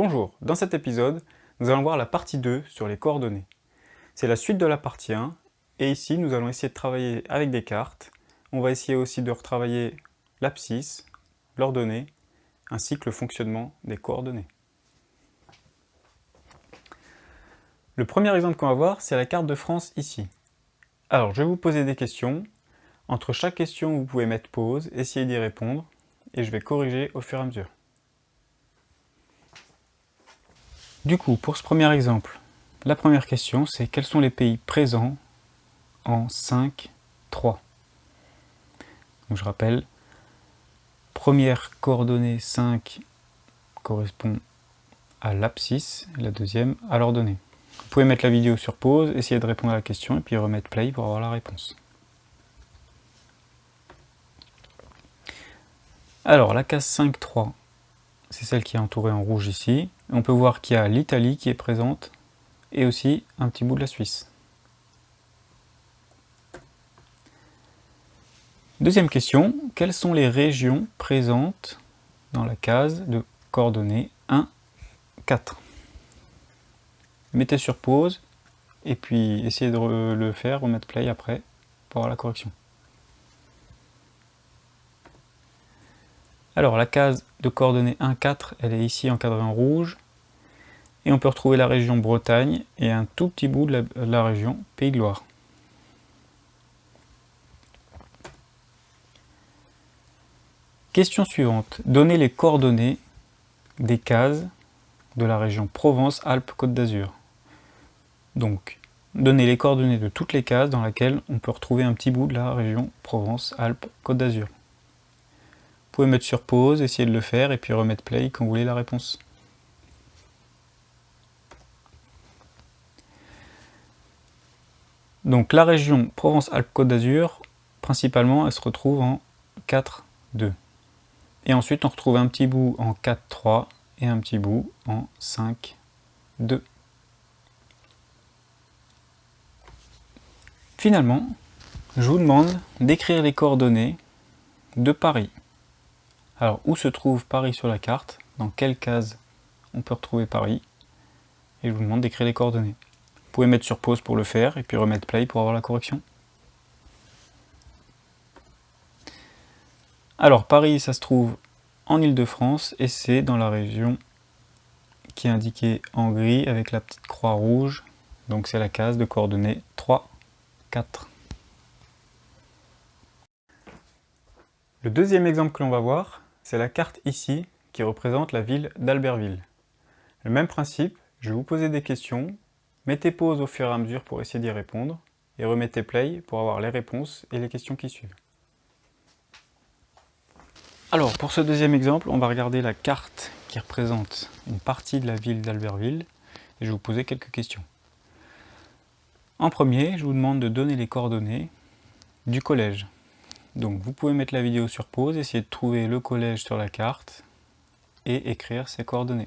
Bonjour, dans cet épisode, nous allons voir la partie 2 sur les coordonnées. C'est la suite de la partie 1, et ici nous allons essayer de travailler avec des cartes. On va essayer aussi de retravailler l'abscisse, l'ordonnée, ainsi que le fonctionnement des coordonnées. Le premier exemple qu'on va voir, c'est la carte de France ici. Alors, je vais vous poser des questions. Entre chaque question, vous pouvez mettre pause, essayer d'y répondre, et je vais corriger au fur et à mesure. Du coup, pour ce premier exemple, la première question, c'est quels sont les pays présents en 5, 3. Donc je rappelle, première coordonnée 5 correspond à l'abscisse, la deuxième à l'ordonnée. Vous pouvez mettre la vidéo sur pause, essayer de répondre à la question et puis remettre play pour avoir la réponse. Alors la case 5, 3, c'est celle qui est entourée en rouge ici. On peut voir qu'il y a l'Italie qui est présente et aussi un petit bout de la Suisse. Deuxième question, quelles sont les régions présentes dans la case de coordonnées 1, 4? Mettez sur pause et puis essayez de le faire, remettre play après pour avoir la correction. Alors la case de coordonnées 1, 4, elle est ici encadrée en rouge. Et on peut retrouver la région Bretagne et un tout petit bout de la région Pays de Loire. Question suivante. Donnez les coordonnées des cases de la région Provence-Alpes-Côte d'Azur. Donc, donnez les coordonnées de toutes les cases dans lesquelles on peut retrouver un petit bout de la région Provence-Alpes-Côte d'Azur. Vous pouvez mettre sur pause, essayer de le faire et puis remettre play quand vous voulez la réponse. Donc la région Provence-Alpes-Côte d'Azur, principalement, elle se retrouve en 4, 2. Et ensuite, on retrouve un petit bout en 4, 3 et un petit bout en 5, 2. Finalement, je vous demande d'écrire les coordonnées de Paris. Alors, où se trouve Paris sur la carte? Dans quelle case on peut retrouver Paris? Et je vous demande d'écrire les coordonnées. Vous pouvez mettre sur pause pour le faire et puis remettre play pour avoir la correction. Alors, Paris, ça se trouve en Île-de-France et c'est dans la région qui est indiquée en gris avec la petite croix rouge. Donc, c'est la case de coordonnées 3, 4. Le deuxième exemple que l'on va voir, c'est la carte ici qui représente la ville d'Albertville. Le même principe, je vais vous poser des questions, mettez pause au fur et à mesure pour essayer d'y répondre et remettez play pour avoir les réponses et les questions qui suivent. Alors pour ce deuxième exemple, on va regarder la carte qui représente une partie de la ville d'Albertville et je vais vous poser quelques questions. En premier, je vous demande de donner les coordonnées du collège. Donc vous pouvez mettre la vidéo sur pause, essayer de trouver le collège sur la carte et écrire ses coordonnées.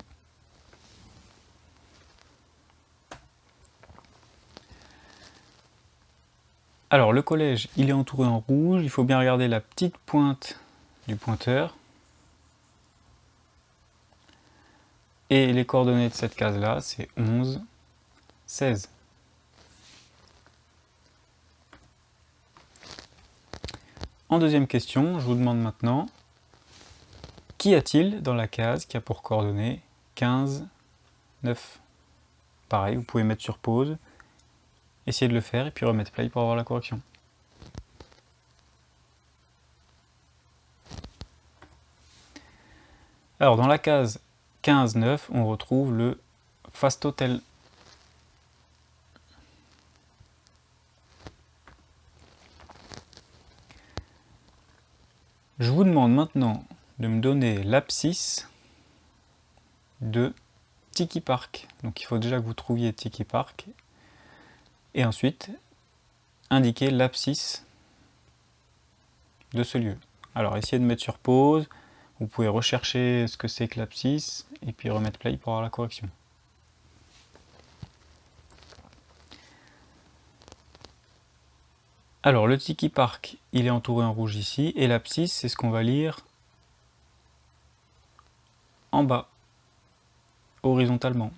Alors le collège, il est entouré en rouge, il faut bien regarder la petite pointe du pointeur. Et les coordonnées de cette case-là, c'est 11, 16. En deuxième question, je vous demande maintenant, qu'y a-t-il dans la case qui a pour coordonnées 15, 9? Pareil, vous pouvez mettre sur pause, essayer de le faire et puis remettre play pour avoir la correction. Alors dans la case 15, 9, on retrouve le Fastotel. Je vous demande maintenant de me donner l'abscisse de Tiki Park. Donc il faut déjà que vous trouviez Tiki Park. Et ensuite, indiquer l'abscisse de ce lieu. Alors essayez de mettre sur pause. Vous pouvez rechercher ce que c'est que l'abscisse et puis remettre play pour avoir la correction. Alors le Tiki Park, il est entouré en rouge ici et l'abscisse, c'est ce qu'on va lire en bas. horizontalement.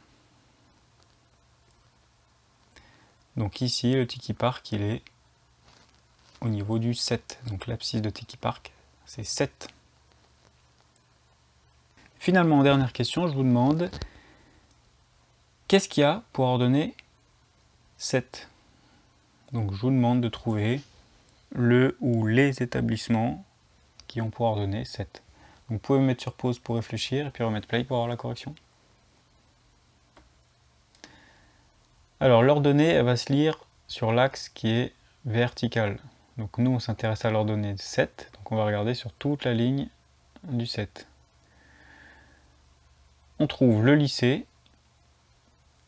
Donc ici, le Tiki Park, il est au niveau du 7. Donc l'abscisse de Tiki Park, c'est 7. Finalement, en dernière question, je vous demande qu'est-ce qu'il y a pour ordonner 7? Donc je vous demande de trouver le ou les établissements qui ont pour ordonner 7. Donc, vous pouvez me mettre sur pause pour réfléchir et puis remettre play pour avoir la correction. Alors l'ordonnée, elle va se lire sur l'axe qui est vertical. Donc nous, on s'intéresse à l'ordonnée 7, donc on va regarder sur toute la ligne du 7. On trouve le lycée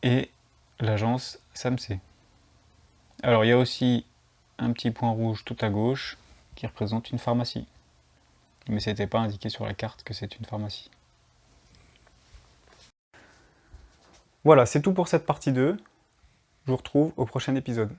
et l'agence SAMC. Alors il y a aussi un petit point rouge tout à gauche qui représente une pharmacie. Mais ce n'était pas indiqué sur la carte que c'est une pharmacie. Voilà, c'est tout pour cette partie 2. Je vous retrouve au prochain épisode.